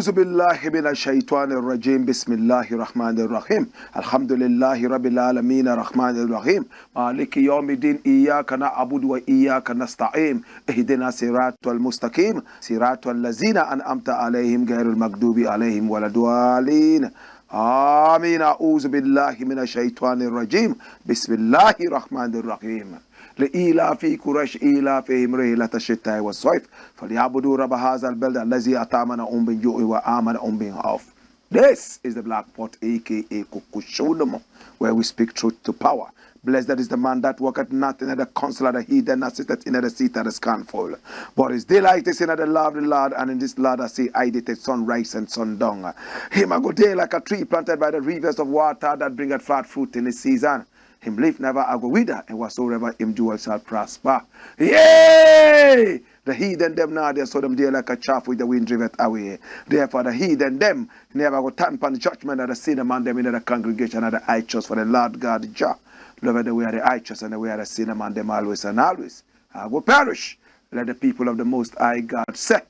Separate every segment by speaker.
Speaker 1: أعوذ بالله من الشيطان الرجيم بسم الله الرحمن الرحيم الحمد لله رب العالمين الرحمن الرحيم مالك يوم الدين إياك نعبد وإياك نستعين اهدنا الصراط المستقيم صراط الذين أنعمت عليهم غير المغضوب عليهم ولا الضالين آمين. أعوذ بالله من الشيطان الرجيم بسم الله الرحمن الرحيم لإيلاف قريش إيلافهم رحلة الشتاء والصيف فليعبدوا رب هذا البلد الذي أطعمهم من جوع وآمنهم من خوف. This is the Black Pot, aka Kuchoko, where we speak truth to power. Blessed is the man that worketh not in the counsel of the heathen, nor sitteth in the seat of the scornful. But his delight is in the law of the Lord, and in this law I say, I detect sunrise and sundown. Him a go day like a tree planted by the rivers of water that bringeth forth fruit in his season. Him leaf never a go wither, and whatsoever him do shall prosper. Yay! The heathen them now, they saw them there like a chaff with the wind driveth away. Therefore the heathen them never go turn upon the judgment of the sin among them in the congregation of the righteous, for the Lord God Jah loveth the way of the righteous and the way of the sin among them always and always. I will perish. Let the people of the Most High God say,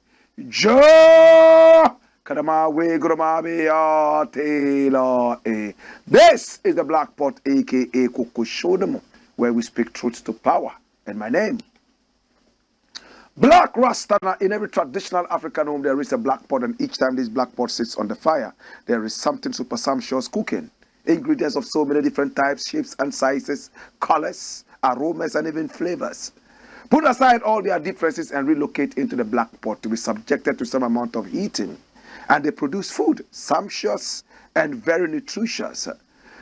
Speaker 1: Jah! This is the Black Pot, aka Kuchoko, where we speak truth to power. And my name, Blakk RASTA. In every traditional African home there is a black pot, and each time this black pot sits on the fire, there is something super sumptuous cooking. Ingredients of so many different types, shapes and sizes, colors, aromas, and even flavors. Put aside all their differences and relocate into the black pot to be subjected to some amount of heating. And they produce food, sumptuous and very nutritious.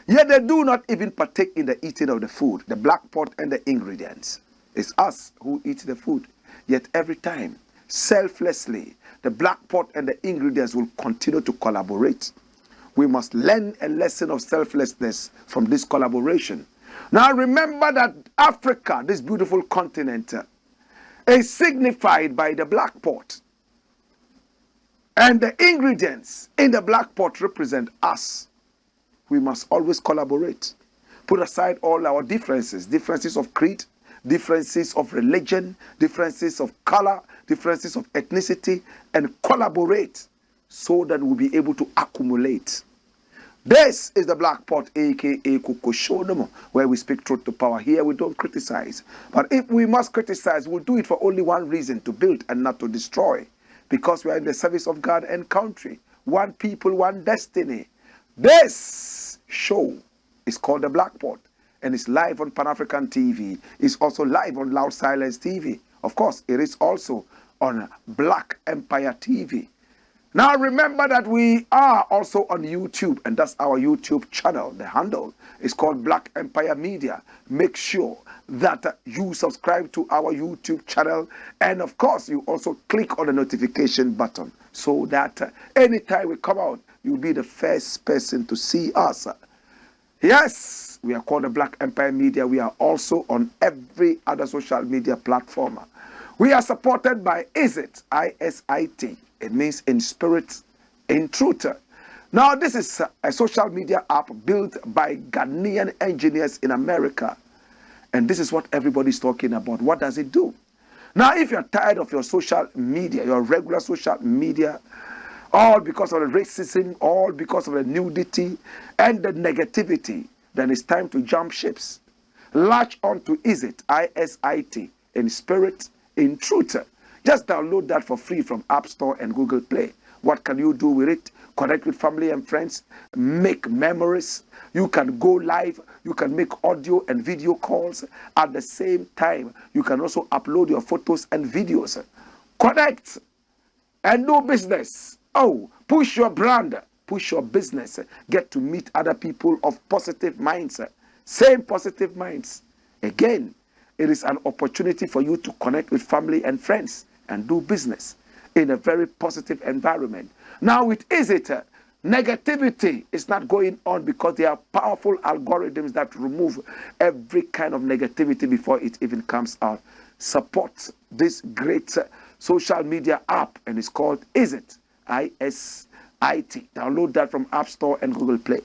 Speaker 1: Yet they do not even partake in the eating of the food, the black pot and the ingredients. It's us who eat the food. Yet every time, selflessly, the black pot and the ingredients will continue to collaborate. We must learn a lesson of selflessness from this collaboration. Now remember that Africa, this beautiful continent, is signified by the black pot. And the ingredients in the black pot represent us. We must always collaborate. Put aside all our differences, differences of creed, differences of religion, differences of color, differences of ethnicity, and collaborate so that we'll be able to accumulate. This is the Black Pot, aka Kuchoko, where we speak truth to power. Here we don't criticize. But if we must criticize, we'll do it for only one reason: to build and not to destroy. Because we are in the service of God and country. One people, one destiny. This show is called the Black Pot, and it's live on Pan-African TV. It's also live on Loud Silence TV. Of course, it is also on Black Empire TV. Now remember that we are also on YouTube, and that's our YouTube channel. The handle is called Black Empire Media. Make sure that you subscribe to our YouTube channel, and of course you also click on the notification button so that anytime we come out, you'll be the first person to see us. Yes, we are called the Black Empire Media. We are also on every other social media platform. We are supported by ISIT, I-S-I-T. It means in spirit, in truth. Now, this is a social media app built by Ghanaian engineers in America. And this is what everybody's talking about. What does it do? Now, if you're tired of your social media, your regular social media, all because of the racism, all because of the nudity and the negativity, then it's time to jump ships. Latch on to ISIT, I-S-I-T, in spirit, in truth. Just download that for free from App Store and Google Play. What can you do with it? connect with family and friends, make memories. You can go live. You can make audio and video calls. At the same time, you can also upload your photos and videos. Connect and do business. Oh, push your brand, push your business. Get to meet other people of positive minds. Same positive minds. Again, it is an opportunity for you to connect with family and friends and do business in a very positive environment. Now with EasyT, negativity is not going on because there are powerful algorithms that remove every kind of negativity before it even comes out. Support this great social media app, and it's called EasyT, I-S-I-T. Download that from App Store and Google Play.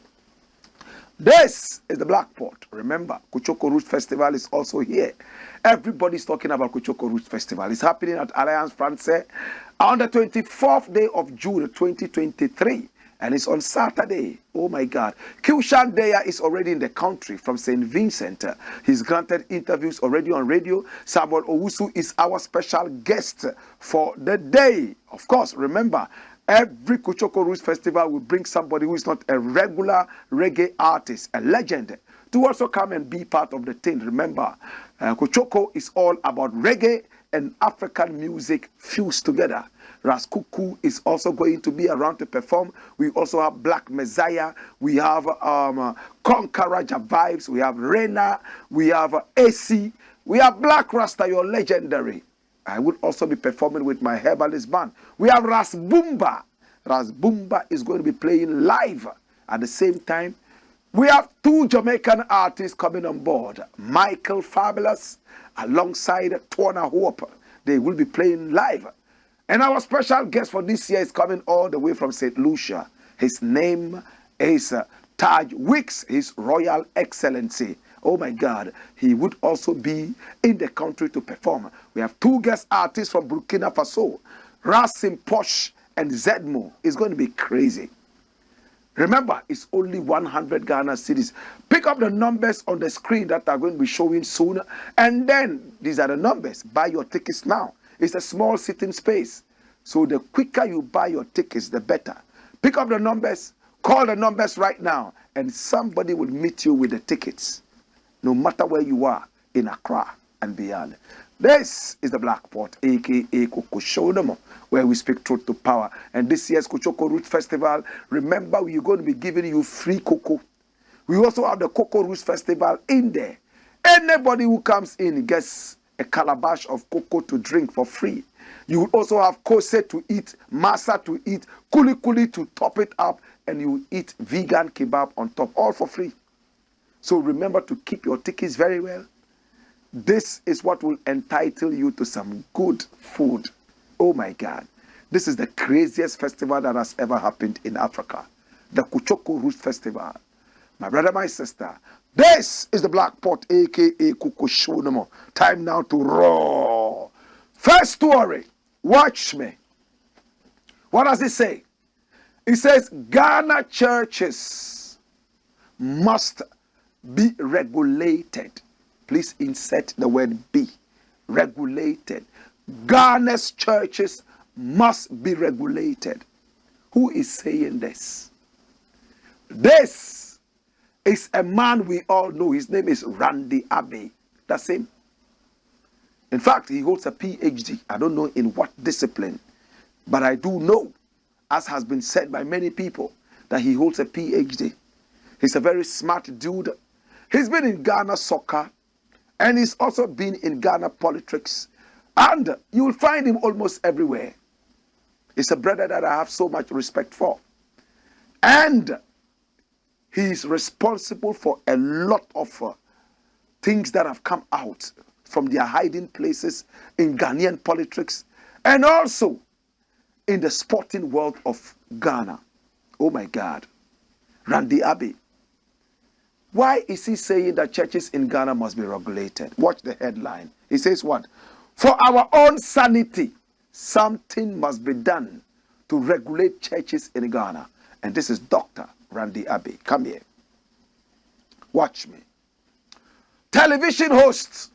Speaker 1: This is the Blakk Pot. Remember, Kuchoko Roots Festival is also here. Everybody's talking about Kuchoko Roots Festival. It's happening at Alliance Francaise on the 24th day of June 2023. And it's on Saturday. Oh my God. Kushan Deya is already in the country from St. Vincent. He's granted interviews already on radio. Samuel Owusu is our special guest for the day. Of course, remember, every Kuchoko Roots Festival will bring somebody who is not a regular reggae artist, a legend, to also come and be part of the thing. Remember, Kuchoko is all about reggae and African music fused together. Ras Kuku is also going to be around to perform. We also have Black Messiah. We have Konkaraja Vibes. We have Rena. We have AC. We have Black Rasta, your legendary. I would also be performing with my herbalist band. We have Ras Boomba. Ras Boomba is going to be playing live. At the same time, we have two Jamaican artists coming on board. Michael Fabulous alongside Twana Hope. They will be playing live. And our special guest for this year is coming all the way from St. Lucia. His name is Taj Wicks, His Royal Excellency. Oh my God, he would also be in the country to perform. We have two guest artists from Burkina Faso, Rasim Posh and Zedmo. It's going to be crazy. Remember, it's only 100 Ghana cedis. Pick up the numbers on the screen that are going to be showing soon. And then, these are the numbers. Buy your tickets now. It's a small sitting space. So the quicker you buy your tickets, the better. Pick up the numbers. Call the numbers right now. And somebody will meet you with the tickets. No matter where you are in Accra and beyond. This is the Blakk Pot, a.k.a. Kuchoko, where we speak truth to power. And this year's Kuchoko Roots Festival, remember, we're going to be giving you free cocoa. We also have the Cocoa Roots Festival in there. Anybody who comes in gets a calabash of cocoa to drink for free. You will also have kose to eat, masa to eat, kuli kuli to top it up, and you eat vegan kebab on top, all for free. So remember to keep your tickets very well. This is what will entitle you to some good food. Oh my God. This is the craziest festival that has ever happened in Africa. The Kuchoko Roots Festival. My brother, my sister, this is the Blakk Pot, a.k.a. Kuchoko. Time now to roar. First story. Watch me. What does it say? It says Ghana churches must be regulated. Please insert the word be. Regulated. Ghana's churches must be regulated. Who is saying this? This is a man we all know. His name is Randy Abbey. That's him. In fact, he holds a PhD. I don't know in what discipline. But I do know, as has been said by many people, that he holds a PhD. He's a very smart dude. He's been in Ghana soccer. And he's also been in Ghana politics. And you will find him almost everywhere. He's a brother that I have so much respect for. And he's responsible for a lot of things that have come out from their hiding places in Ghanaian politics. And also in the sporting world of Ghana. Oh my God. Randy Abbey. Why is he saying that churches in Ghana must be regulated? Watch the headline. He says what? For our own sanity, something must be done to regulate churches in Ghana. And this is Dr. Randy Abbey. Come here. Watch me. Television host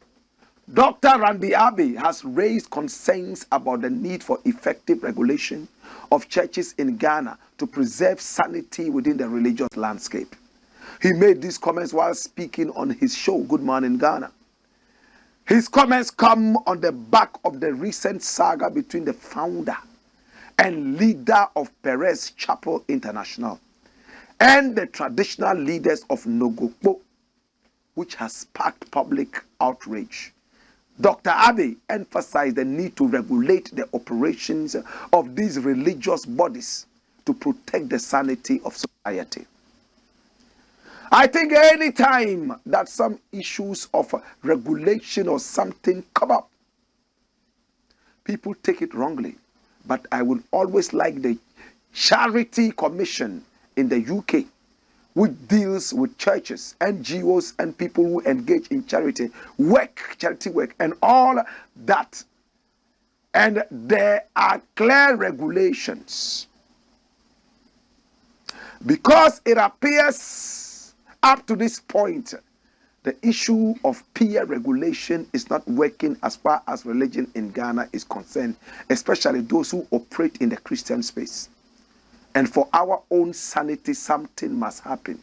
Speaker 1: Dr. Randy Abbey has raised concerns about the need for effective regulation of churches in Ghana to preserve sanity within the religious landscape. He made these comments while speaking on his show, Good Morning Ghana. His comments come on the back of the recent saga between the founder and leader of Perez Chapel International and the traditional leaders of Nogokpo, which has sparked public outrage. Dr. Abbey emphasized the need to regulate the operations of these religious bodies to protect the sanity of society. I think any time that some issues of regulation or something come up, people take it wrongly. But I will always like the Charity Commission in the UK, which deals with churches, NGOs, and people who engage in charity work, and all that. And there are clear regulations. Because it appears up to this point, the issue of peer regulation is not working as far as religion in Ghana is concerned, especially those who operate in the Christian space. And for our own sanity, something must happen.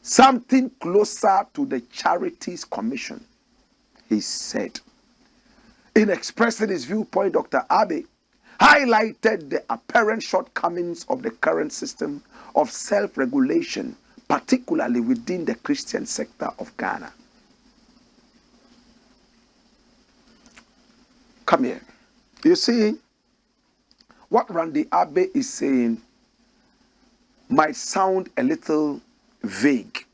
Speaker 1: Something closer to the Charities Commission, he said. In expressing his viewpoint, Dr. Abbey highlighted the apparent shortcomings of the current system of self-regulation, particularly within the Christian sector of Ghana. Come here. You see, what Randy Abbey is saying might sound a little vague,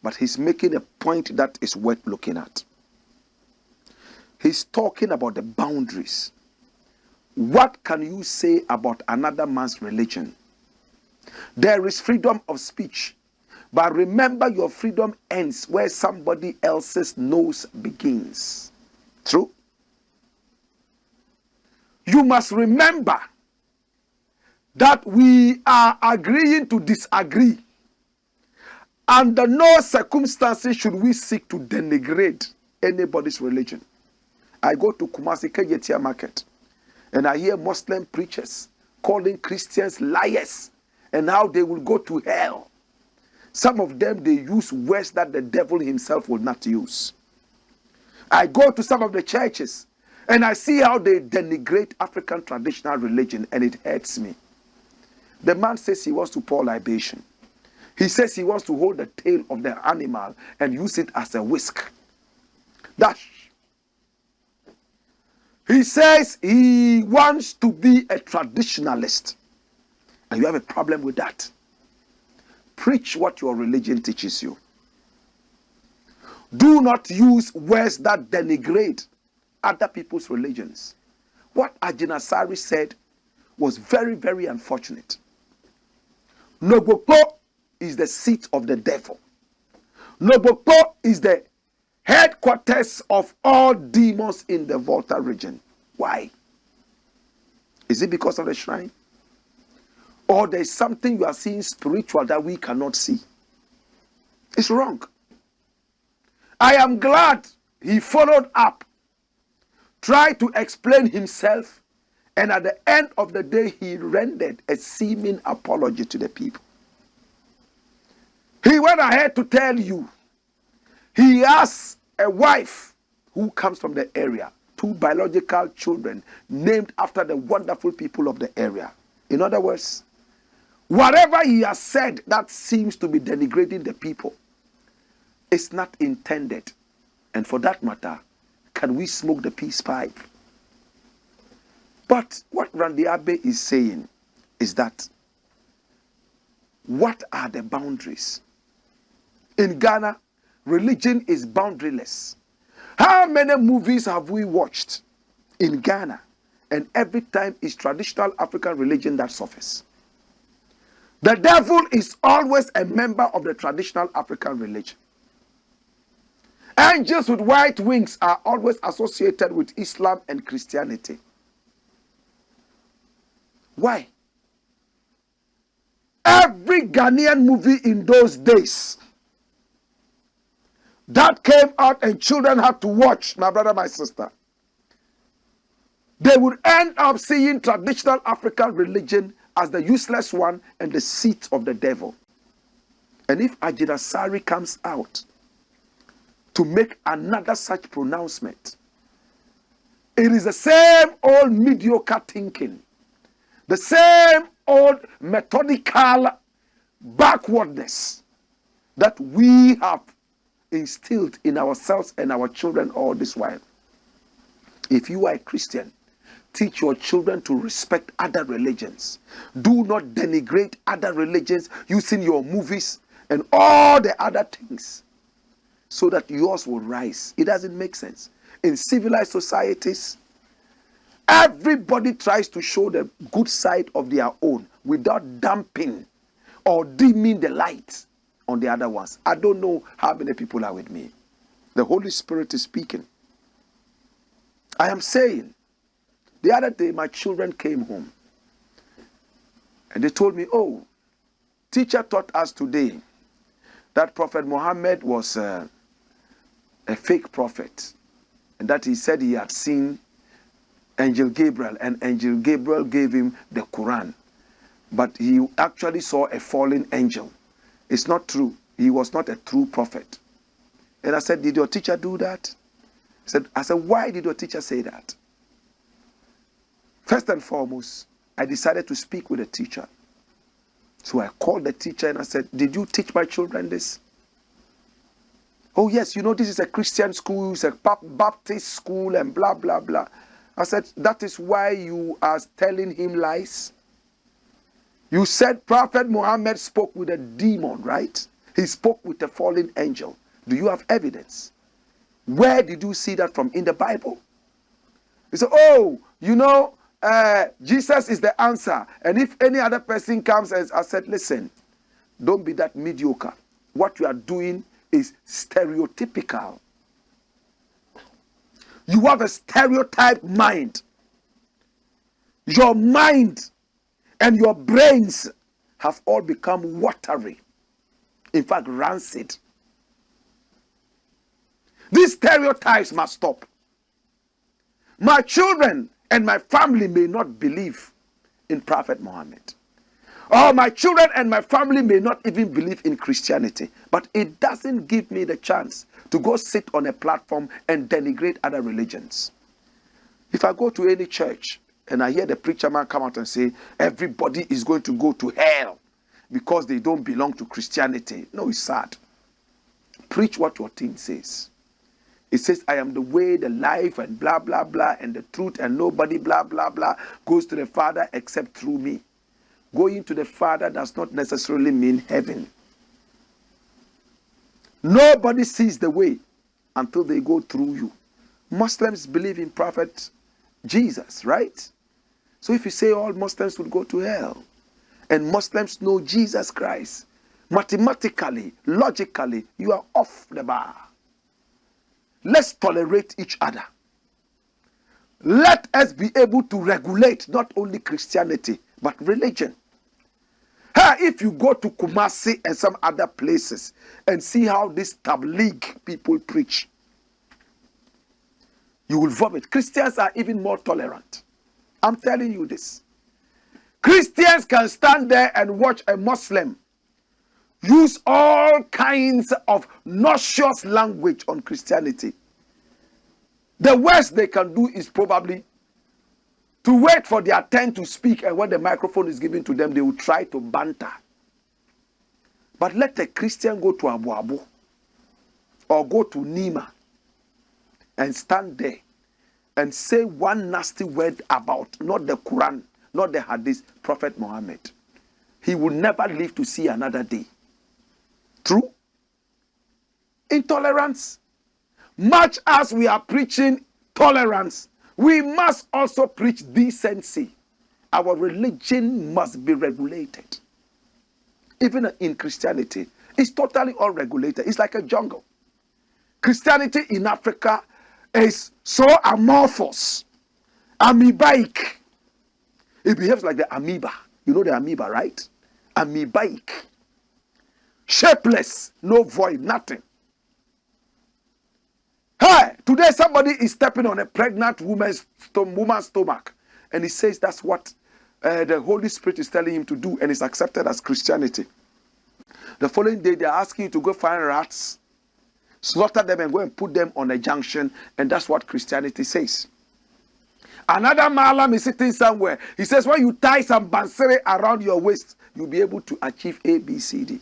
Speaker 1: but he's making a point that is worth looking at. He's talking about the boundaries. What can you say about another man's religion? There is freedom of speech, but remember your freedom ends where somebody else's nose begins. True? You must remember that we are agreeing to disagree. Under no circumstances should we seek to denigrate anybody's religion. I go to Kumasi Kejetia Market and I hear Muslim preachers calling Christians liars and how they will go to hell. Some of them, they use words that the devil himself will not use. I go to some of the churches and I see how they denigrate African traditional religion, and it hurts me. The man says he wants to pour libation. He says he wants to hold the tail of the animal and use it as a whisk. Dash. He says he wants to be a traditionalist. And you have a problem with that. Preach what your religion teaches you. Do not use words that denigrate other people's religions. What Ajinasari said was very, very unfortunate. Nogokpo is the seat of the devil. Nogokpo is the headquarters of all demons in the Volta region. Why? Is it because of the shrine? Or there is something you are seeing spiritual that we cannot see? It's wrong. I am glad he followed up, tried to explain himself, and at the end of the day, he rendered a seeming apology to the people. He went ahead to tell you, he has a wife who comes from the area, 2 biological children named after the wonderful people of the area. In other words, whatever he has said that seems to be denigrating the people is not intended. And for that matter, can we smoke the peace pipe? But what Randy Abbey is saying is that, what are the boundaries? In Ghana, religion is boundaryless. How many movies have we watched in Ghana? And every time it's traditional African religion that suffers. The devil is always a member of the traditional African religion. Angels with white wings are always associated with Islam and Christianity. Why? Every Ghanaian movie in those days that came out and children had to watch, my brother, my sister, they would end up seeing traditional African religion as the useless one and the seat of the devil. And if Ajidasari comes out to make another such pronouncement, it is the same old mediocre thinking, the same old methodical backwardness that we have instilled in ourselves and our children all this while. If you are a Christian, teach your children to respect other religions. Do not denigrate other religions using your movies and all the other things so that yours will rise. It doesn't make sense. In civilized societies, everybody tries to show the good side of their own without damping or dimming the light on the other ones. I don't know how many people are with me. The Holy Spirit is speaking. I am saying, the other day my children came home and they told me, oh, teacher taught us today that Prophet Muhammad was a fake prophet, and that he said he had seen Angel Gabriel, and Angel Gabriel gave him the Quran, but he actually saw a fallen angel. It's not true. He was not a true prophet. And I said, did your teacher do that? I said, why did your teacher say that? First and foremost, I decided to speak with the teacher. So I called the teacher and I said, did you teach my children this? Oh yes, you know this is a Christian school, it's a Baptist school and blah, blah, blah. I said, that is why you are telling him lies? You said Prophet Muhammad spoke with a demon, right? He spoke with a fallen angel. Do you have evidence? Where did you see that from in the Bible? He said, oh, you know, Jesus is the answer. And if any other person comes, and I said, listen, don't be that mediocre. What you are doing is stereotypical. You have a stereotype mind. Your mind and your brains have all become watery. In fact, rancid. These stereotypes must stop. My children and my family may not believe in Prophet Muhammad. Or my children and my family may not even believe in Christianity. But it doesn't give me the chance to go sit on a platform and denigrate other religions. If I go to any church and I hear the preacher man come out and say, everybody is going to go to hell because they don't belong to Christianity. No, it's sad. Preach what your team says. It says, I am the way, the life, and blah, blah, blah, and the truth, and nobody, blah, blah, blah, goes to the Father except through me. Going to the Father does not necessarily mean heaven. Nobody sees the way until they go through you. Muslims believe in Prophet Jesus, right? So if you say all Muslims would go to hell, and Muslims know Jesus Christ, mathematically, logically, you are off the bar. Let's tolerate each other. Let us be able to regulate not only Christianity, but religion. If you go to Kumasi and some other places and see how these Tabligh people preach, you will vomit. Christians are even more tolerant. I'm telling you this. Christians can stand there and watch a Muslim use all kinds of nauseous language on Christianity. The worst they can do is probably to wait for their turn to speak, and when the microphone is given to them, they will try to banter. But let a Christian go to Abu Abu or go to Nima and stand there and say one nasty word about not the Quran, not the Hadith, Prophet Muhammad. He will never live to see another day. True? Intolerance. Much as we are preaching tolerance, we must also preach decency. Our religion must be regulated. Even in Christianity, it's totally unregulated. It's like a jungle. Christianity in Africa is so amorphous, amoebaic. It behaves like the amoeba. You know the amoeba, right? Amoebaic. Shapeless, no void, nothing. Hey, today somebody is stepping on a pregnant woman's stomach, and he says that's what the Holy Spirit is telling him to do, and it's accepted as Christianity. The following day, they're asking you to go find rats, slaughter them, and go and put them on a junction, and that's what Christianity says. Another malam is sitting somewhere. He says, when you tie some bansere around your waist, you'll be able to achieve A, B, C, D.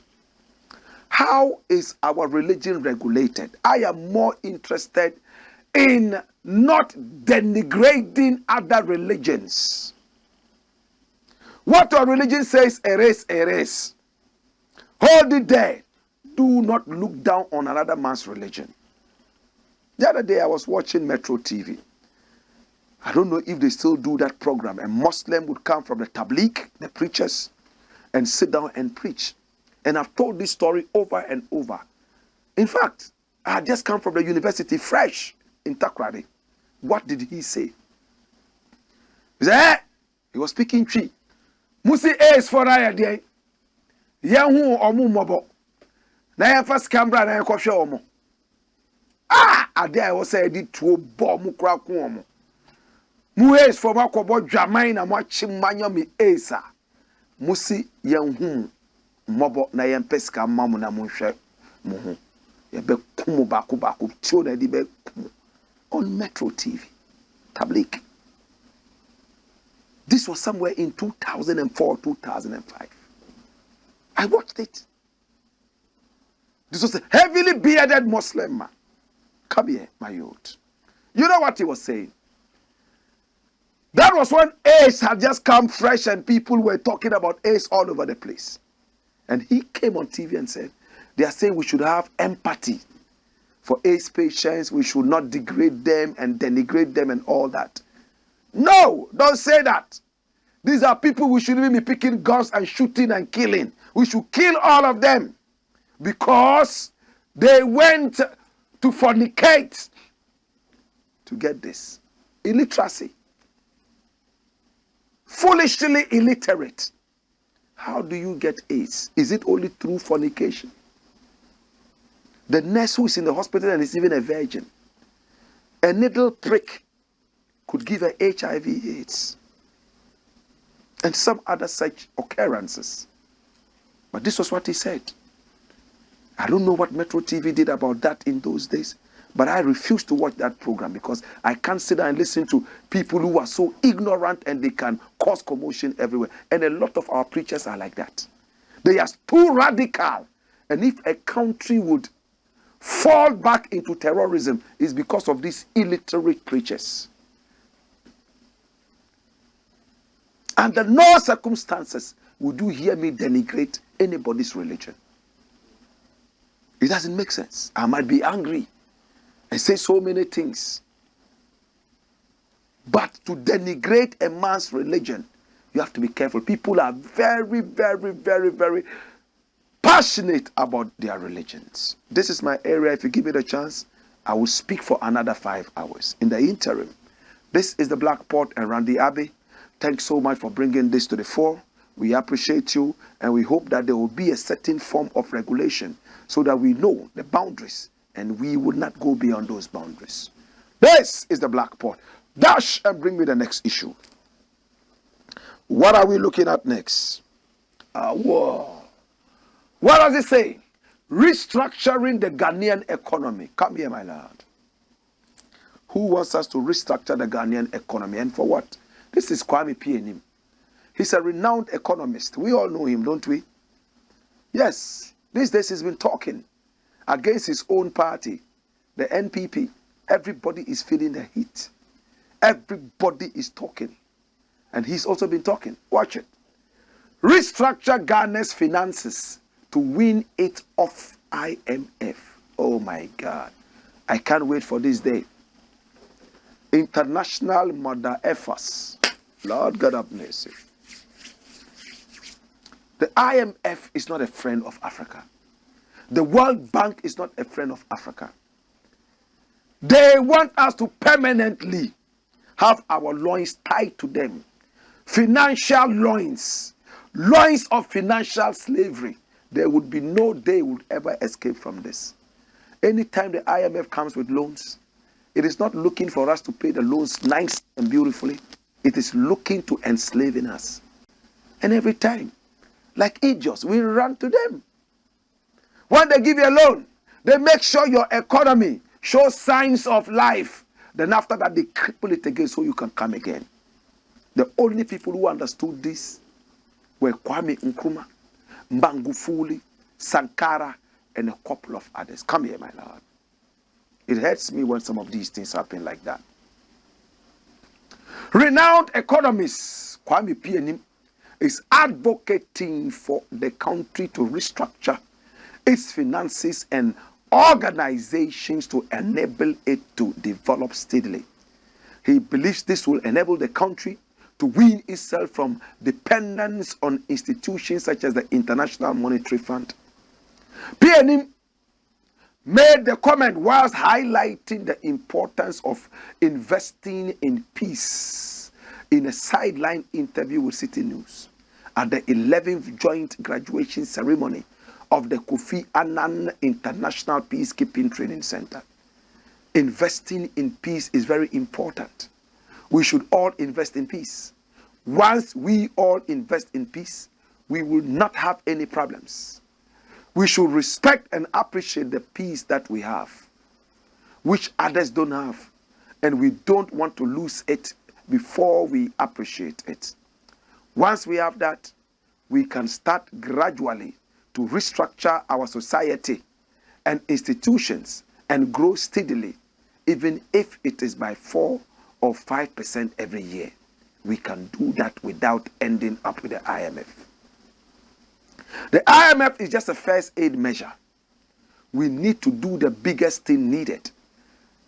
Speaker 1: How is our religion regulated? I am more interested in not denigrating other religions. What our religion says, erase, erase. Hold it there. Do not look down on another man's religion. The other day I was watching Metro TV. I don't know if they still do that program. A Muslim would come from the Tabligh, the preachers, and sit down and preach. And I've told this story over and over. In fact, I had just come from the university fresh in Takrady. What did he say? He said, he was speaking tree. Musi is for I Yahu omu mobo. Na ya first camera na ya kwhwe omo. Ade I was say di tuo bo mu kra ko omo. Mu is for makobo dwaman na mo chimanya me esa. Musi yahu mobo na ya peska mamu na mo hwe mo ho. Ya be kumu baku tio na di be kumu. On Metro TV. Tabligh. This was somewhere in 2004, 2005. I watched it. This was a heavily bearded Muslim man. Come here, my youth. You know what he was saying? That was when AIDS had just come fresh and people were talking about AIDS all over the place. And he came on TV and said, they are saying we should have empathy for AIDS patients. We should not degrade them and denigrate them and all that. No, don't say that. These are people we shouldn't be picking guns and shooting and killing. We should kill all of them because they went to fornicate to get this. Illiteracy. Foolishly illiterate. How do you get AIDS? Is it only through fornication? The nurse who is in the hospital and is even a virgin, a needle prick could give her HIV/AIDS and some other such occurrences. But this was what he said. I don't know what Metro TV did about that in those days, but I refuse to watch that program because I can't sit down and listen to people who are so ignorant and they can cause commotion everywhere. And a lot of our preachers are like that. They are too radical. And if a country would fall back into terrorism, it's because of these illiterate preachers. Under no circumstances would you hear me denigrate anybody's religion. It doesn't make sense. I might be angry and say so many things. But to denigrate a man's religion, you have to be careful. People are very, very, very, very passionate about their religions. This is my area. If you give me the chance, I will speak for another 5 hours. In the interim, this is the Blakk Pot and Randy Abbey. Thanks so much for bringing this to the fore. We appreciate you, and we hope that there will be a certain form of regulation so that we know the boundaries and we will not go beyond those boundaries. This is the Blakk Pot. Dash and bring me the next issue. What are we looking at next? Whoa. What does it say? Restructuring the Ghanaian economy. Come here, my lord. Who wants us to restructure the Ghanaian economy and for what? This is Kwame P.N.M. He's a renowned economist. We all know him, don't we? Yes. These days he's been talking against his own party, the NPP. Everybody is feeling the heat. Everybody is talking. And he's also been talking. Watch it. Restructure Ghana's finances to win it off IMF. Oh my God. I can't wait for this day. International mother efforts. Lord God have mercy. The IMF is not a friend of Africa. The World Bank is not a friend of Africa. They want us to permanently have our loins tied to them. Financial loins. Loins of financial slavery. There would be no day we would ever escape from this. Anytime the IMF comes with loans, It is not looking for us to pay the loans nice and beautifully. It is looking to enslaving us. And every time, like idiots, we run to them. When they give you a loan, they make sure your economy shows signs of life. Then after that, they cripple it again so you can come again. The only people who understood this were Kwame Nkrumah, Mbangufuli, Sankara, and a couple of others. Come here, my Lord. It hurts me when some of these things happen like that. Renowned economist Kwame Pianim is advocating for the country to restructure its finances and organizations to enable it to develop steadily. He believes this will enable the country to wean itself from dependence on institutions such as the International Monetary Fund. PNM made the comment whilst highlighting the importance of investing in peace in a sideline interview with City News at the 11th joint graduation ceremony of the Kofi Annan International Peacekeeping Training Center. Investing in peace is very important. We should all invest in peace. Once we all invest in peace, we will not have any problems. We should respect and appreciate the peace that we have, which others don't have, and we don't want to lose it before we appreciate it. Once we have that, we can start gradually to restructure our society and institutions and grow steadily, even if it is by 4 or 5% every year. We can do that without ending up with the IMF. The IMF is just a first aid measure. We need to do the biggest thing needed.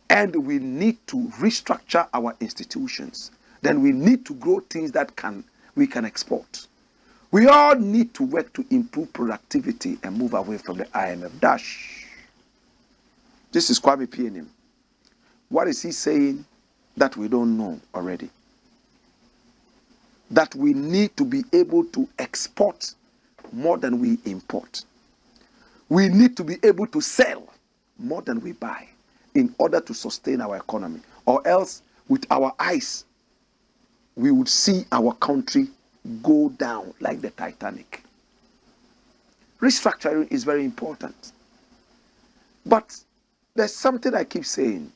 Speaker 1: And we need to restructure our institutions. Then we need to grow things that we can export. We all need to work to improve productivity and move away from the IMF dash. This is Kwame Pianim. What is he saying that we don't know already? That we need to be able to export more than we import. We need to be able to sell more than we buy in order to sustain our economy. Or else, with our eyes, we would see our country go down like the Titanic. Restructuring is very important. But there's something I keep saying.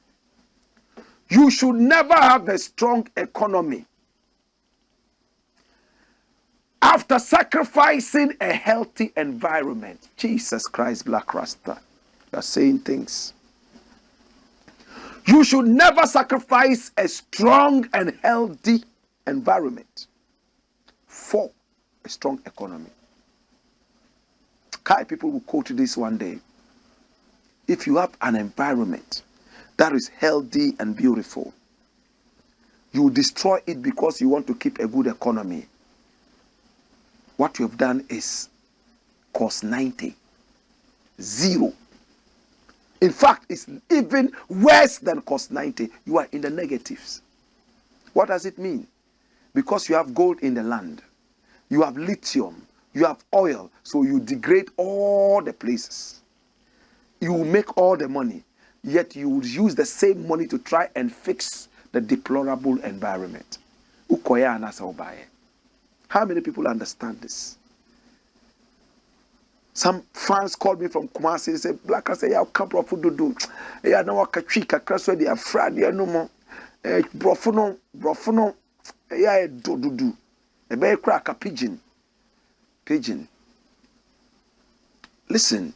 Speaker 1: You should never have a strong economy after sacrificing a healthy environment. Jesus Christ, Blakk RASTA, they're saying things. You should never sacrifice a strong and healthy environment for a strong economy. Kai people will quote this one day. If you have an environment that is healthy and beautiful, you destroy it because you want to keep a good economy. What you have done is cost 90. Zero. In fact, it's even worse than cost 90. You are in the negatives. What does it mean? Because you have gold in the land, you have lithium, you have oil, so you degrade all the places. You will make all the money, yet you will use the same money to try and fix the deplorable environment. How many people understand this? Some fans called me from Kumasi and said, Blakk, I say, "Yeah, come brofu do. Yeah, no wakachika kraswe di afradi no mo. Brofu no. Yeah, do. E be crack a pigeon. Listen.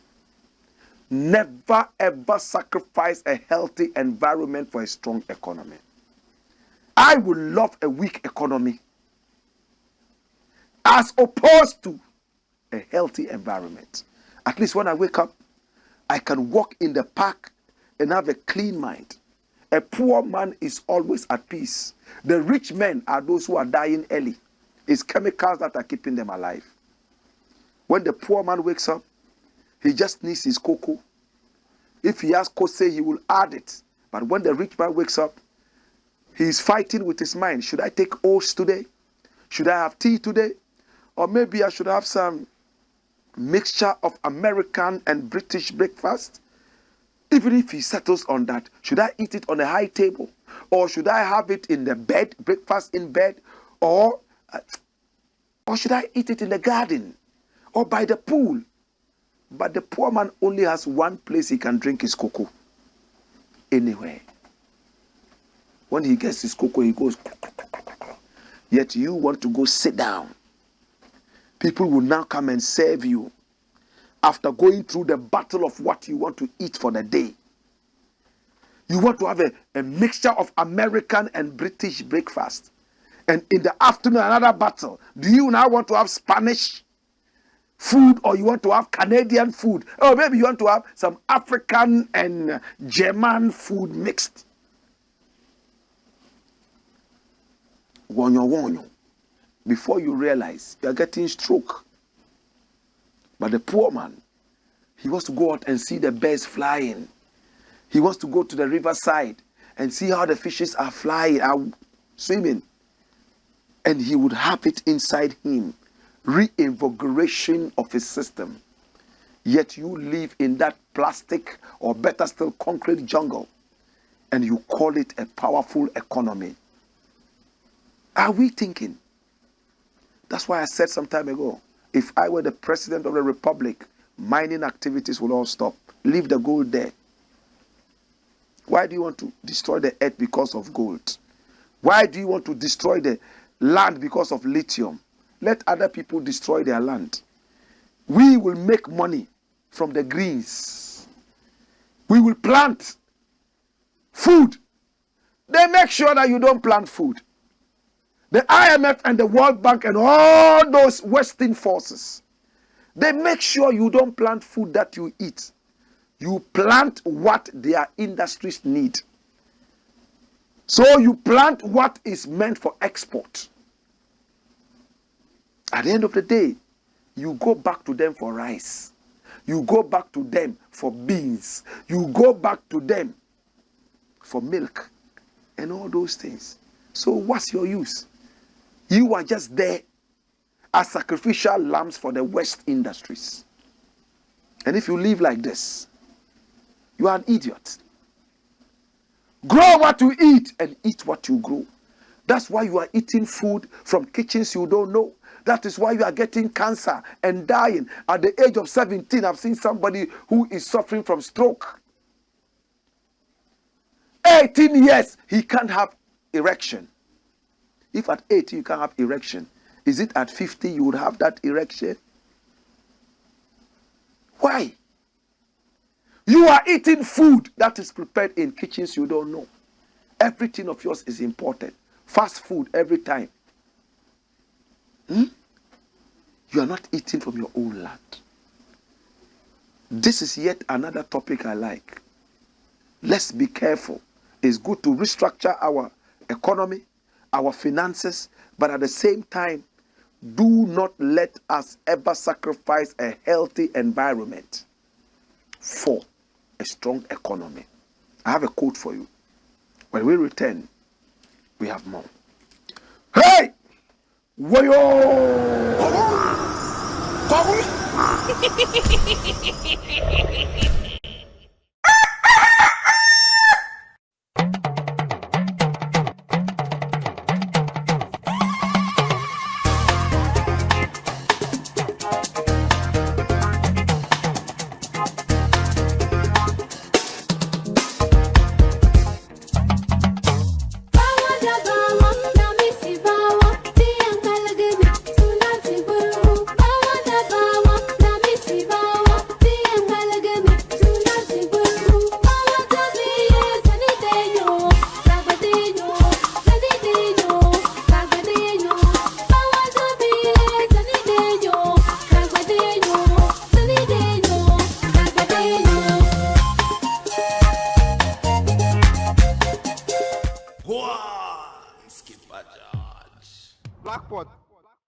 Speaker 1: Never ever sacrifice a healthy environment for a strong economy. I would love a weak economy as opposed to a healthy environment. At least when I wake up, I can walk in the park and have a clean mind. A poor man is always at peace. The rich men are those who are dying early. It's chemicals that are keeping them alive. When the poor man wakes up, he just needs his cocoa. If he has kose, he will add it. But when the rich man wakes up, he is fighting with his mind. Should I take oats today? Should I have tea today? Or maybe I should have some mixture of American and British breakfast? Even if he settles on that, should I eat it on a high table? Or should I have it in the bed, breakfast in bed? Or should I eat it in the garden? Or by the pool? But the poor man only has one place he can drink his cocoa. Anywhere. When he gets his cocoa, he goes. Yet you want to go sit down. People will now come and serve you after going through the battle of what you want to eat for the day. You want to have a mixture of American and British breakfast. And in the afternoon, another battle. Do you now want to have Spanish food, or you want to have Canadian food? Or maybe you want to have some African and German food mixed. Wonyo. Before you realize, you're getting stroke. But the poor man, he wants to go out and see the birds flying. He wants to go to the riverside and see how the fishes are flying, are swimming. And he would have it inside him. Reinvigoration of his system. Yet you live in that plastic, or better still concrete jungle, and you call it a powerful economy. Are we thinking? That's why I said some time ago, if I were the president of the republic, mining activities will all stop. Leave the gold there. Why do you want to destroy the earth because of gold? Why do you want to destroy the land because of lithium? Let other people destroy their land. We will make money from the greens. We will plant food. They make sure that you don't plant food. The IMF and the World Bank and all those Western forces, they make sure you don't plant food that you eat. You plant what their industries need. So you plant what is meant for export. At the end of the day, you go back to them for rice. You go back to them for beans. You go back to them for milk and all those things. So what's your use? You are just there as sacrificial lambs for the West industries. And if you live like this, you are an idiot. Grow what you eat and eat what you grow. That's why you are eating food from kitchens you don't know. That is why you are getting cancer and dying. At the age of 17, I've seen somebody who is suffering from stroke. 18 years, he can't have erection. If at 80 you can't have erection, is it at 50 you would have that erection? Why? You are eating food that is prepared in kitchens you don't know. Everything of yours is imported. Fast food every time. You are not eating from your own land. This is yet another topic I like. Let's be careful. It's good to restructure our economy, our finances, but at the same time, do not let us ever sacrifice a healthy environment for a strong economy. I have a quote for you. When we return, we have more. Hey! Wayo!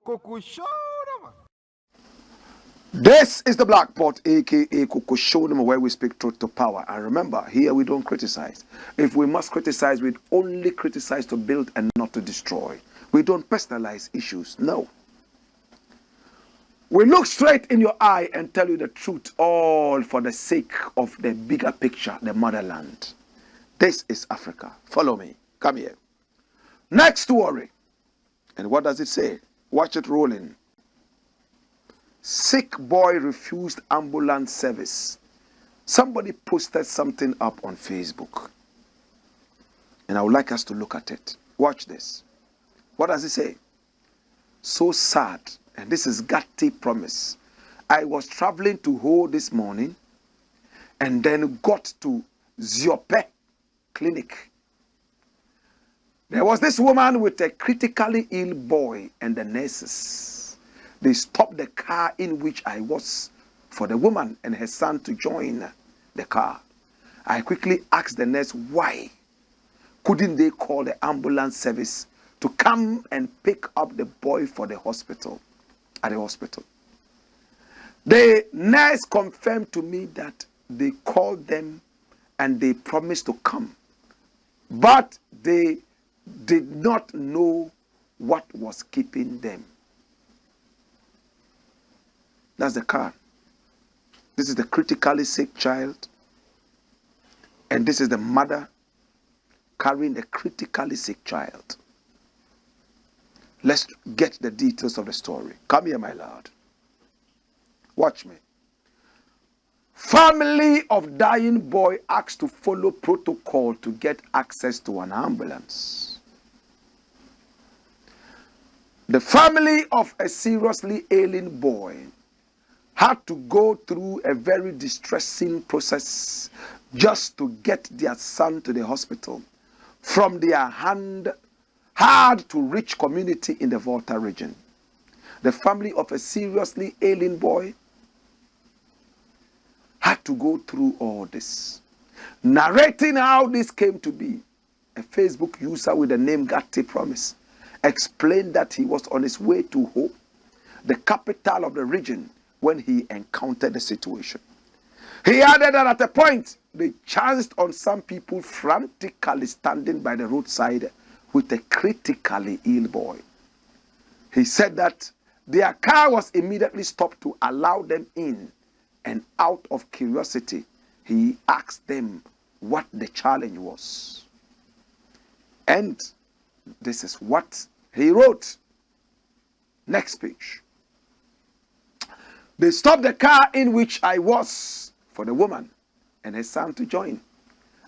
Speaker 2: Kuchoko.
Speaker 1: This is the Blakk Pot, aka Kuchoko, where we speak truth to power. And remember, here we don't criticize. If we must criticize, we only criticize to build and not to destroy. We don't personalize issues. No. We look straight in your eye and tell you the truth, all for the sake of the bigger picture, the motherland. This is Africa. Follow me. Come here. Next story. And what does it say? Watch it rolling. Sick boy refused ambulance service. Somebody posted something up on Facebook. And I would like us to look at it. Watch this. What does it say? So sad. And this is Gatti promise. I was traveling to Ho this morning and then got to Ziope clinic. There was this woman with a critically ill boy and the nurses. They stopped the car in which I was for the woman and her son to join the car. I quickly asked the nurse why couldn't they call the ambulance service to come and pick up the boy for the hospital. At the hospital. The nurse confirmed to me that they called them and they promised to come, but they did not know what was keeping them. That's the car. This is the critically sick child, and this is the mother carrying the critically sick child. Let's get the details of the story. Come here, my lord. Watch me. Family of dying boy asked to follow protocol to get access to an ambulance. The family of a seriously ailing boy had to go through a very distressing process just to get their son to the hospital from their hard to reach community in the Volta region. The family of a seriously ailing boy had to go through all this. Narrating how this came to be, a Facebook user with the name Gatti Promise explained that he was on his way to Ho, the capital of the region, when he encountered the situation. He added that at a point, they chanced on some people frantically standing by the roadside with a critically ill boy. He said that their car was immediately stopped to allow them in, and out of curiosity, he asked them what the challenge was. And this is what he wrote. Next page. They stopped the car in which I was for the woman and her son to join.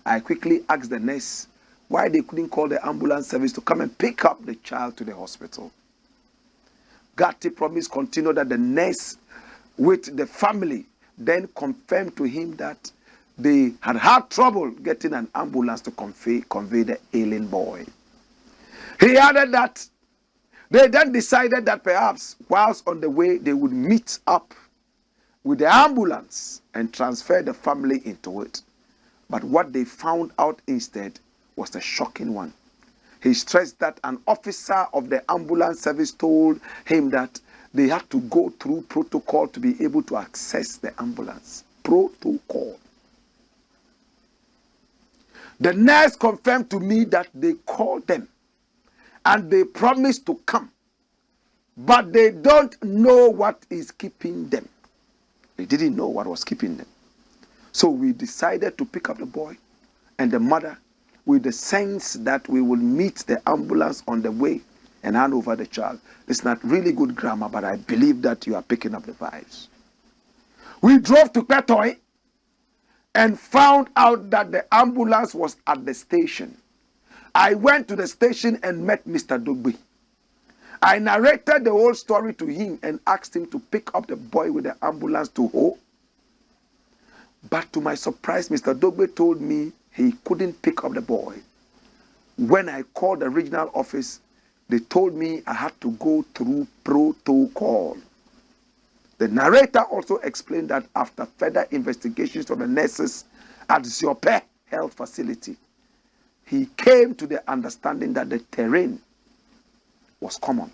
Speaker 1: I quickly asked the nurse why they couldn't call the ambulance service to come and pick up the child to the hospital. Gatti Promise continued that the nurse with the family then confirmed to him that they had had trouble getting an ambulance to convey the ailing boy. He added that they then decided that perhaps whilst on the way they would meet up with the ambulance and transfer the family into it. But what they found out instead was a shocking one. He stressed that an officer of the ambulance service told him that they had to go through protocol to be able to access the ambulance. Protocol. The nurse confirmed to me that they called them and they promised to come, but they don't know what is keeping them. They didn't know what was keeping them. So we decided to pick up the boy and the mother with the sense that we will meet the ambulance on the way and hand over the child. It's not really good grammar, but I believe that you are picking up the vibes. We drove to Petoi and found out that the ambulance was at the station. I went to the station and met Mr. Dogbe. I narrated the whole story to him and asked him to pick up the boy with the ambulance to Ho. But to my surprise, Mr. Dogbe told me he couldn't pick up the boy. When I called the regional office, they told me I had to go through protocol. The narrator also explained that after further investigations from the nurses at Ziope Health Facility, he came to the understanding that the terrain was common.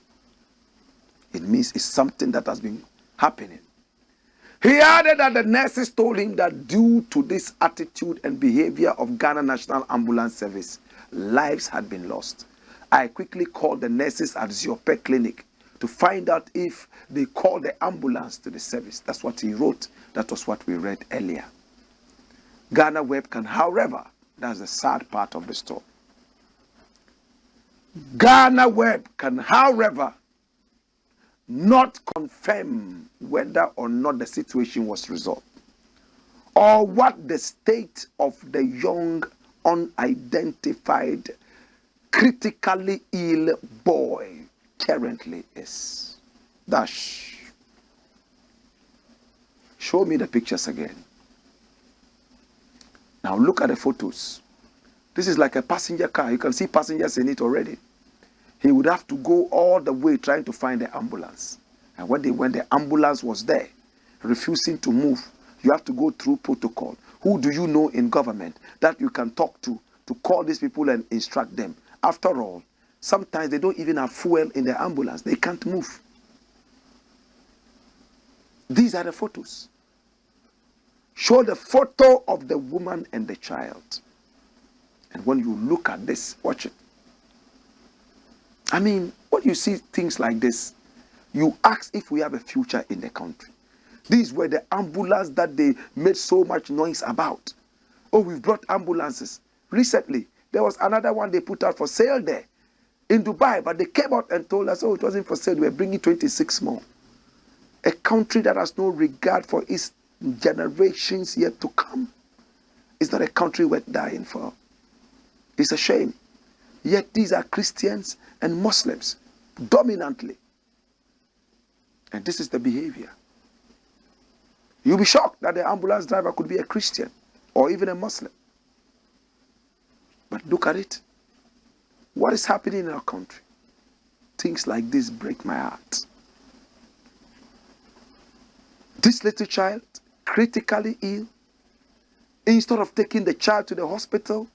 Speaker 1: It means it's something that has been happening. He added that the nurses told him that due to this attitude and behavior of Ghana National Ambulance Service, lives had been lost. I quickly called the nurses at Ziope Clinic to to find out if they call the ambulance to the service. That's what he wrote. That was what we read earlier. Ghana Web can, however, that's the sad part of the story. Ghana Web can, however, not confirm whether or not the situation was resolved or what the state of the young, unidentified, critically ill boy currently is. Dash. Show me the pictures again. Now look at the photos. This is like a passenger car. You can see passengers in it already. He would have to go all the way trying to find the ambulance. And when the ambulance was there, refusing to move, you have to go through protocol. Who do you know in government that you can talk to call these people and instruct them? After all, sometimes they don't even have fuel in the ambulance. They can't move. These are the photos. Show the photo of the woman and the child. And when you look at this, watch it. I mean, when you see things like this, you ask if we have a future in the country. These were the ambulances that they made so much noise about. Oh, we've brought ambulances. Recently, there was another one they put out for sale there in Dubai, but they came out and told us, oh, it wasn't for sale. They were bringing 26 more. A country that has no regard for its generations yet to come. It's not a country worth dying for. It's a shame. Yet these are Christians and Muslims, dominantly. And this is the behavior. You'll be shocked that the ambulance driver could be a Christian or even a Muslim. But look at it. What is happening in our country? Things like this break my heart. This little child, critically ill, instead of taking the child to the hospital,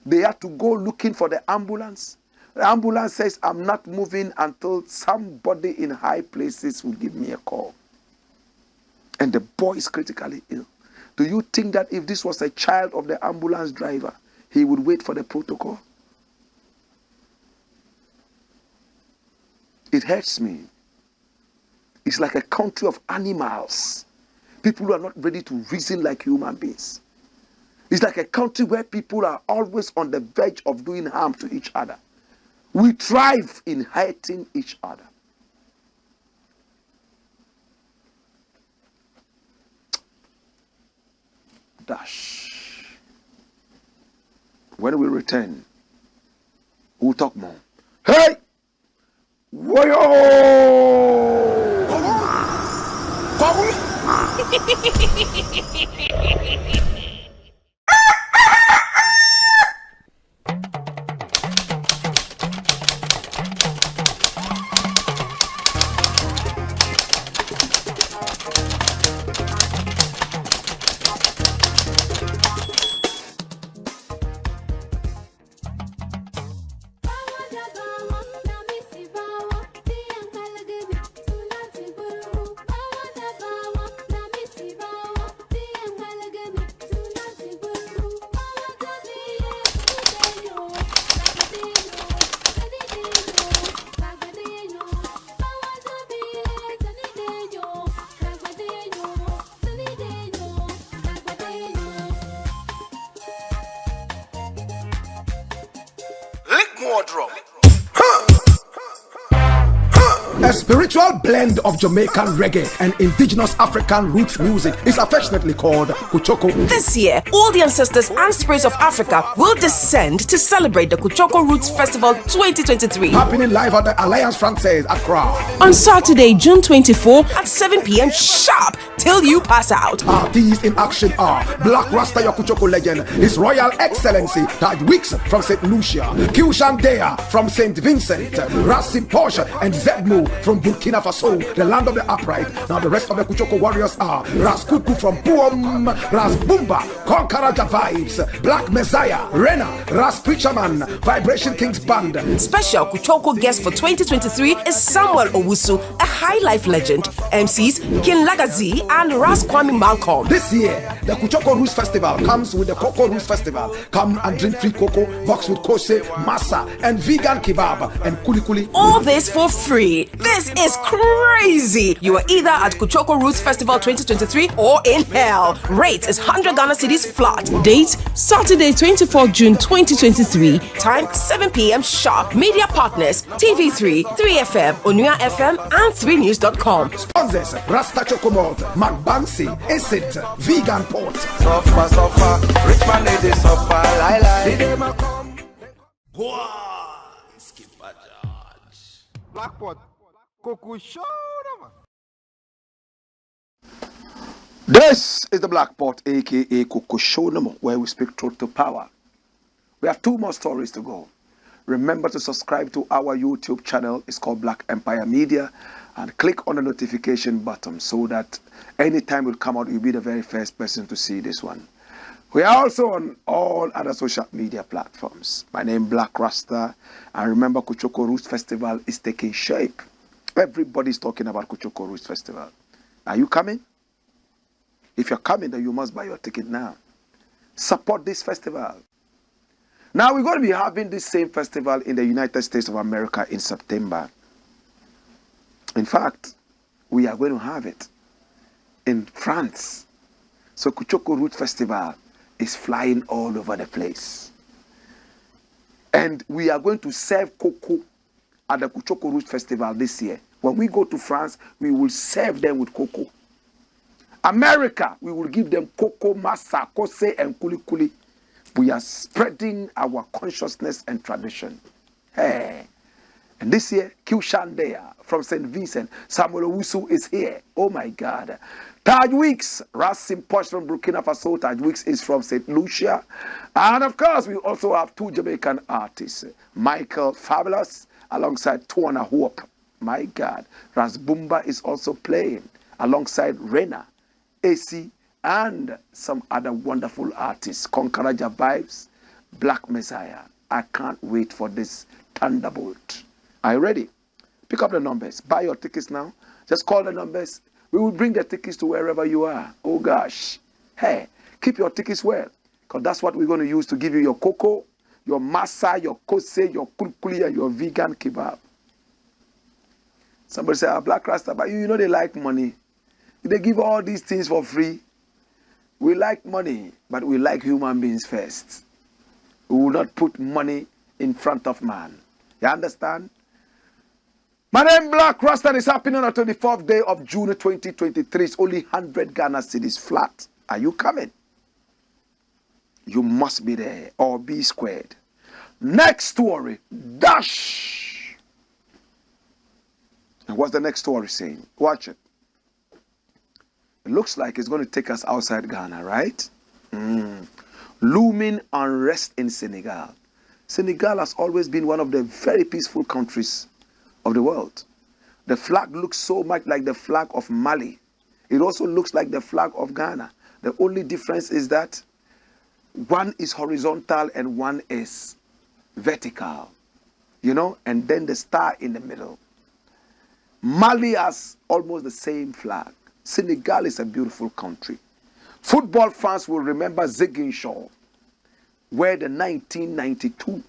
Speaker 1: they had to go looking for the ambulance. The ambulance says, I'm not moving until somebody in high places will give me a call. And the boy is critically ill. Do you think that if this was a child of the ambulance driver, he would wait for the protocol? It hurts me. It's like a country of animals. People who are not ready to reason like human beings. It's like a country where people are always on the verge of doing harm to each other. We thrive in hurting each other. Dash. When we return, we'll talk more. Hey! Woyo! A spiritual blend of Jamaican reggae and indigenous African roots music is affectionately called Kuchoko.
Speaker 3: This year, all the ancestors and spirits of Africa will descend to celebrate the Kuchoko Roots Festival 2023.
Speaker 1: Happening live at the Alliance Francaise, Accra.
Speaker 3: On Saturday, June 24 at 7 p.m. sharp till you pass out.
Speaker 1: Artists in action are Blakk RASTA, your Kuchoko legend, His Royal Excellency Taj Weeks from St. Lucia, Kyushan Dea from St. Vincent, Rassim Porsche and Zedmu from Burkina Faso, the land of the upright. Now the rest of the Kuchoko warriors are Ras Kuku from Buom, Ras Bumba, Konkaraja Vibes, Black Messiah, Rena, Ras Preacherman, Vibration Kings Band.
Speaker 3: Special Kuchoko guest for 2023 is Samuel Owusu, a high life legend. MCs King Lagazi and Ras Kwame Malcolm.
Speaker 1: This year, the Kuchoko Roots Festival comes with the Cocoa Roots Festival. Come and drink free cocoa, box with kose, masa, and vegan kebab and kuli kuli.
Speaker 3: All this for free. This This is crazy. You are either at Kuchoko Roots Festival 2023 or in hell. Rate is 100 Ghana cedis flat. Date Saturday 24th June 2023. Time 7 p.m. sharp. Media partners TV3, 3FM, Onua FM, and 3news.com.
Speaker 1: Sponsors: Rasta Chocolate, McBanksy, Acid, Vegan Port.
Speaker 2: Suffer, rich man lady suffer, lie. Blackpot, Kuchoko.
Speaker 1: This is the Black Pot, aka Kuchoko, where we speak truth to power. We have 2 more stories to go. Remember to subscribe to our YouTube channel. It's called Black Empire Media, and click on the notification button so that anytime it will come out, you'll be the very first person to see this one. We are also on all other social media platforms. My name is Blakk Rasta, and remember, Kuchoko Roots Festival is taking shape. Everybody's talking about Kuchoko Roots Festival. Are you coming? If you're coming, then you must buy your ticket now. Support this festival. Now, we're going to be having this same festival in the United States of America in September. In fact, we are going to have it in France. So Kuchoko Roots Festival is flying all over the place. And we are going to serve cocoa at the Kuchoko Roots Festival this year. When we go to France, we will serve them with cocoa. America, we will give them cocoa, masa, kose, and kuli kuli. We are spreading our consciousness and tradition. Hey. And this year, Q-Shandea from St. Vincent, Samuel Owusu is here. Oh my God. Taj Weeks, Rasim Posh from Burkina Faso. Taj Weeks is from St. Lucia. And of course, we also have 2 Jamaican artists. Michael Fabulous alongside Tuana Hope. My God. Ras Bumba is also playing alongside Rena, AC, and some other wonderful artists. Konkaraja Vibes, Black Messiah. I can't wait for this thunderbolt. Are you ready? Pick up the numbers. Buy your tickets now. Just call the numbers. We will bring the tickets to wherever you are. Oh gosh. Hey, keep your tickets well, because that's what we're going to use to give you your cocoa, your masa, your kose, your kulkuli, and your vegan kebab. Somebody say, Black Rasta, but you know they like money. They give all these things for free. We like money, but we like human beings first. We will not put money in front of man. You understand? My name Blakk Rasta is happening on the 24th day of June 2023. It's only 100 Ghana cedis flat. Are you coming? You must be there or be squared. Next story, dash. And what's the next story saying? Watch it. It looks like it's going to take us outside Ghana, right? Looming unrest in Senegal. Senegal has always been one of the very peaceful countries of the world. The flag looks so much like the flag of Mali. It also looks like the flag of Ghana. The only difference is that one is horizontal and one is vertical, you know, and then the star in the middle. Mali has almost the same flag. Senegal is a beautiful country. Football fans will remember Ziguinchor, where the 1992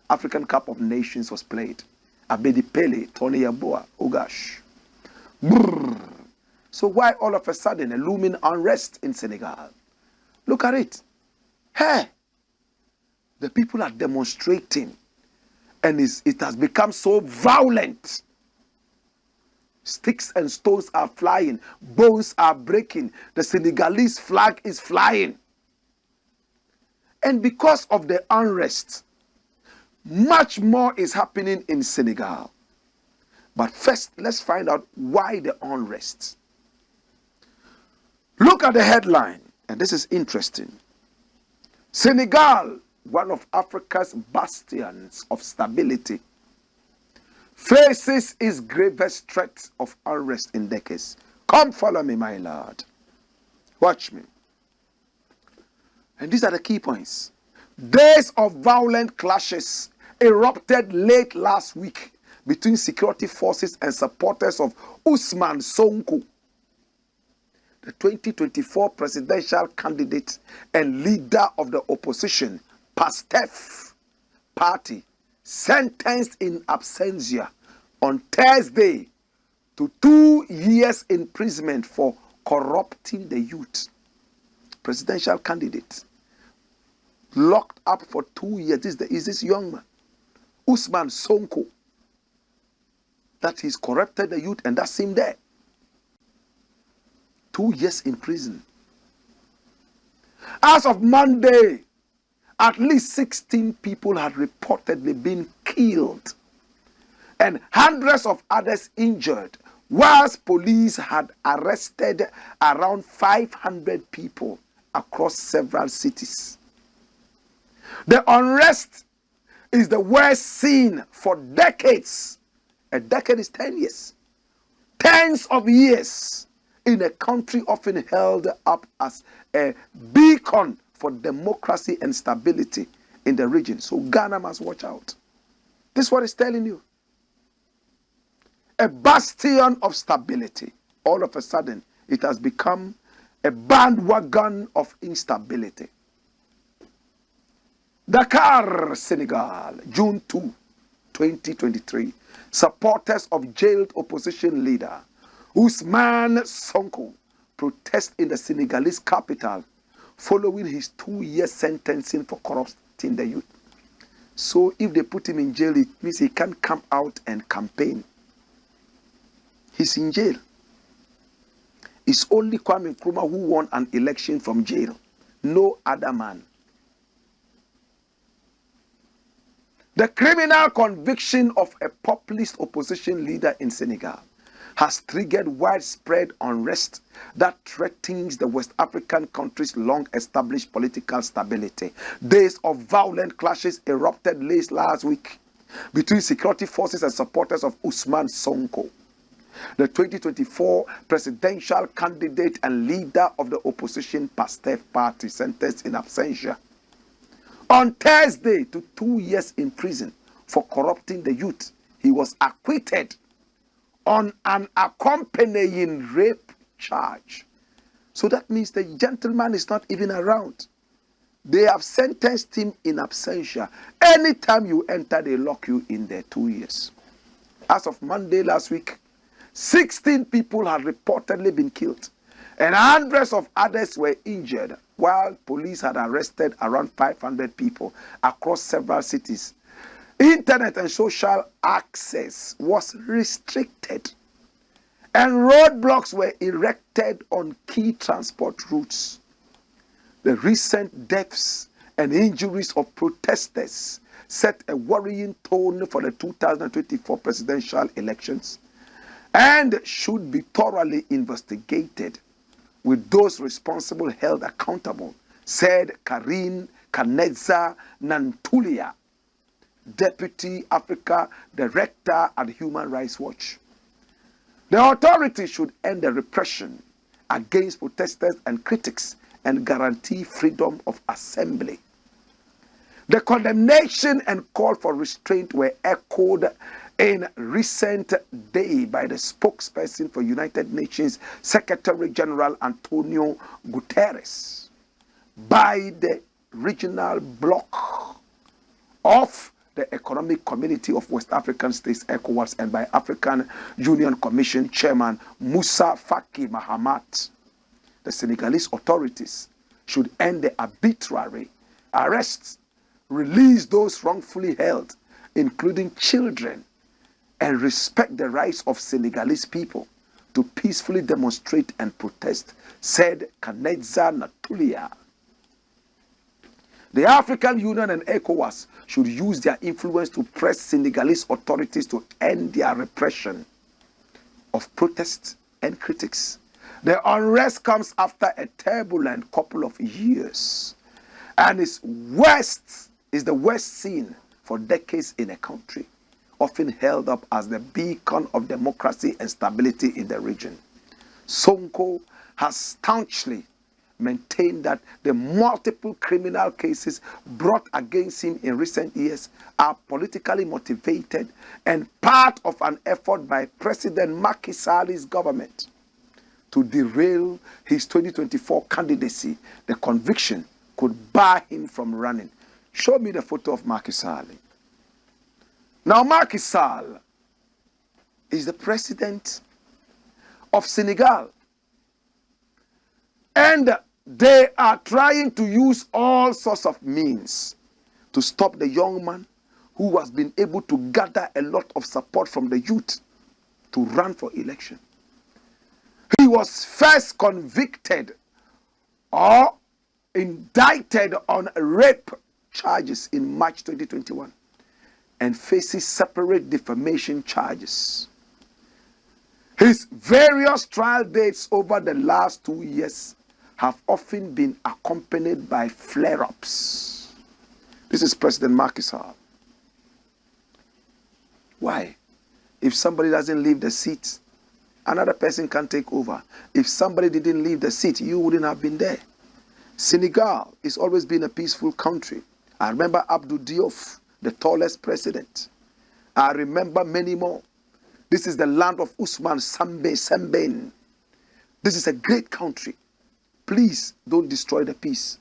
Speaker 1: African Cup of Nations was played. Abedi Pele, Tony Yeboah, oh gosh. Brrr. So why all of a sudden a looming unrest in Senegal? Look at it. Hey, the people are demonstrating, and it has become so violent. Sticks and stones are flying, bones are breaking, the Senegalese flag is flying. And because of the unrest, much more is happening in Senegal. But first, let's find out why the unrest. Look at the headline, and this is interesting. Senegal, one of Africa's bastions of stability, faces its gravest threat of unrest in decades. Come follow me, my lord. Watch me. And these are the key points. Days of violent clashes erupted late last week between security forces and supporters of Ousmane Sonko, the 2024 presidential candidate and leader of the opposition PASTEF party, sentenced in absentia on Thursday to 2 years imprisonment for corrupting the youth. Presidential candidate locked up for 2 years. Is this young man, Usman Sonko, that he's corrupted the youth, and that's him there. 2 years in prison. As of Monday, at least 16 people had reportedly been killed and hundreds of others injured, whilst police had arrested around 500 people across several cities. The unrest is the worst seen for decades. A decade is 10 years. Tens of years in a country often held up as a beacon for democracy and stability in the region. So Ghana must watch out. This is what it's telling you. A bastion of stability. All of a sudden, it has become a bandwagon of instability. Dakar, Senegal, June 2, 2023. Supporters of jailed opposition leader Usman Sonko protest in the Senegalese capital following his 2-year sentencing for corrupting the youth. So if they put him in jail, it means he can't come out and campaign. He's in jail. It's only Kwame Nkrumah who won an election from jail. No other man. The criminal conviction of a populist opposition leader in Senegal has triggered widespread unrest that threatens the West African country's long-established political stability. Days of violent clashes erupted late last week between security forces and supporters of Usman Sonko, the 2024 presidential candidate and leader of the opposition PASTEF party, sentenced in absentia on Thursday to 2 years in prison for corrupting the youth. He was acquitted on an accompanying rape charge. So that means the gentleman is not even around. They have sentenced him in absentia. Anytime you enter, they lock you in there 2 years. As of Monday last week, 16 people had reportedly been killed and hundreds of others were injured, while police had arrested around 500 people across several cities. Internet and social access was restricted and roadblocks were erected on key transport routes. The recent deaths and injuries of protesters set a worrying tone for the 2024 presidential elections and should be thoroughly investigated, with those responsible held accountable, said Karine Kaneza Nantulia, Deputy Africa Director at Human Rights Watch. The authorities should end the repression against protesters and critics and guarantee freedom of assembly. The condemnation and call for restraint were echoed in recent day by the spokesperson for United Nations Secretary General Antonio Guterres, by the regional bloc of the Economic Community of West African States, ECOWAS, and by African Union Commission Chairman Moussa Faki Mahamat. The Senegalese authorities should end the arbitrary arrests, release those wrongfully held, including children, and respect the rights of Senegalese people to peacefully demonstrate and protest, said Kaneza Natulia. The African Union and ECOWAS should use their influence to press Senegalese authorities to end their repression of protests and critics. The unrest comes after a turbulent couple of years and is the worst seen for decades in a country often held up as the beacon of democracy and stability in the region. Sonko has staunchly maintained that the multiple criminal cases brought against him in recent years are politically motivated and part of an effort by President Macky Sall's government to derail his 2024 candidacy. The conviction could bar him from running. Show me the photo of Macky Sall. Now, Macky Sall is the president of Senegal. And they are trying to use all sorts of means to stop the young man who has been able to gather a lot of support from the youth to run for election. He was first convicted or indicted on rape charges in March 2021 and faces separate defamation charges. His various trial dates over the last 2 years have often been accompanied by flare-ups. This is President Macky Sall. Why? If somebody doesn't leave the seat, another person can take over. If somebody didn't leave the seat, you wouldn't have been there. Senegal has always been a peaceful country. I remember Abdou Diouf, the tallest president. I remember many more. This is the land of Usman Sembène. This is a great country. Please don't destroy the peace.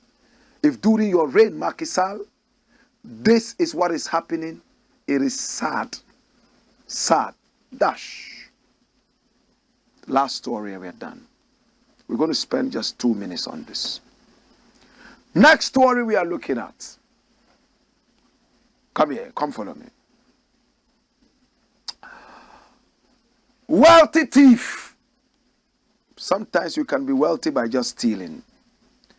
Speaker 1: If during your reign, Macky Sall, this is what is happening, it is sad. Sad. Dash. Last story, we are done. We're going to spend just 2 minutes on this. Next story we are looking at. Come here, come follow me. Wealthy thief. Sometimes you can be wealthy by just stealing.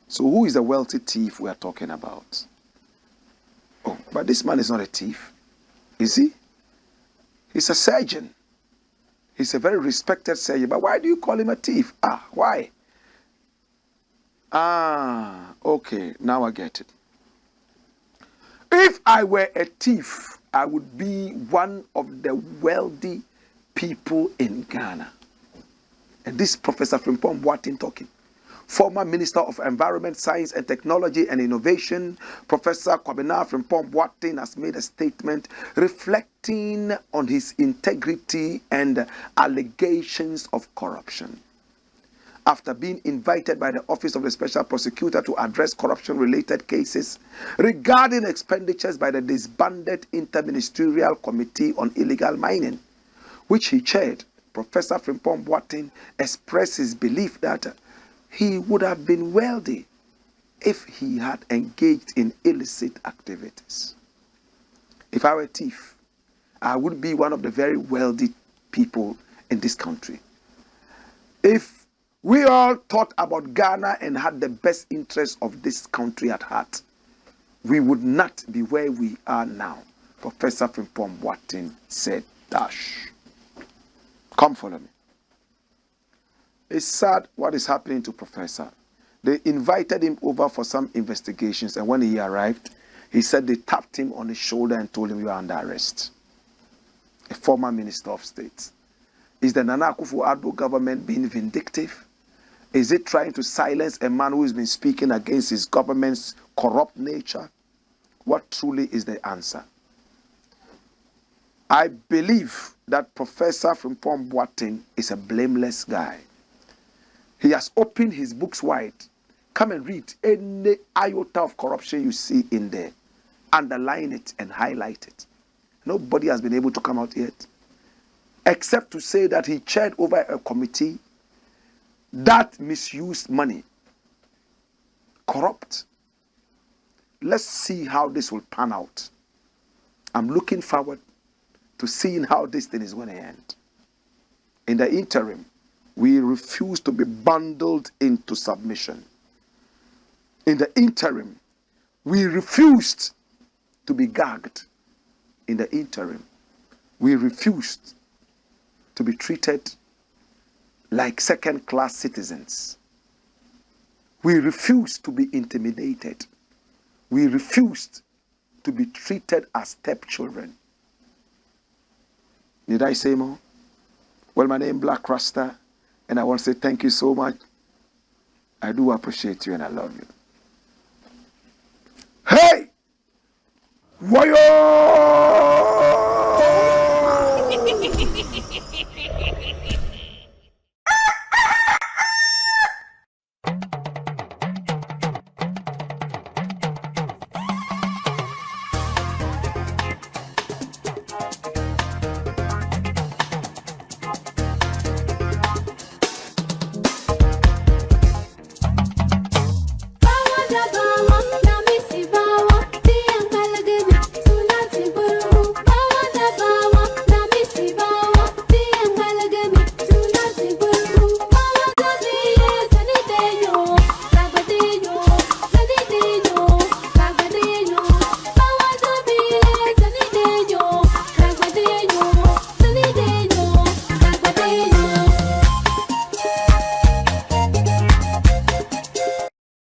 Speaker 1: So who is the wealthy thief we are talking about? Oh, but this man is not a thief. Is he? He's a surgeon. He's a very respected surgeon. But why do you call him a thief? Ah, why? Ah, okay, now I get it. If I were a thief, I would be one of the wealthy people in Ghana. And this Professor Frimpong Boateng talking. Former Minister of Environment, Science and Technology and Innovation, Professor Kwabena Frimpong Boateng has made a statement reflecting on his integrity and allegations of corruption. After being invited by the Office of the Special Prosecutor to address corruption-related cases regarding expenditures by the disbanded Interministerial Committee on Illegal Mining, which he chaired, Professor Frimpong Boateng expressed his belief that he would have been wealthy if he had engaged in illicit activities. If I were a thief, I would be one of the very wealthy people in this country. If we all thought about Ghana and had the best interest of this country at heart, we would not be where we are now. Professor Frimpong Boateng said, dash. Come follow me. It's sad what is happening to Professor. They invited him over for some investigations, and when he arrived, he said they tapped him on the shoulder and told him, you are under arrest. A former Minister of State. Is the Nana Akufo-Addo government being vindictive? Is it trying to silence a man who has been speaking against his government's corrupt nature? What truly is the answer? I believe that Professor Frimpong Boateng is a blameless guy. He has opened his books wide. Come and read any iota of corruption you see in there. Underline it and highlight it. Nobody has been able to come out yet, except to say that he chaired over a committee that misused money. Corrupt. Let's see how this will pan out. I'm looking forward to seeing how this thing is going to end. In the interim, we refuse to be bundled into submission. In the interim, we refused to be gagged. In the interim, we refused to be treated like second-class citizens. We refused to be intimidated. We refused to be treated as stepchildren. Did I say more? Well, my name is Blakk RASTA, and I want to say thank you so much. I do appreciate you and I love you. Hey!
Speaker 4: man.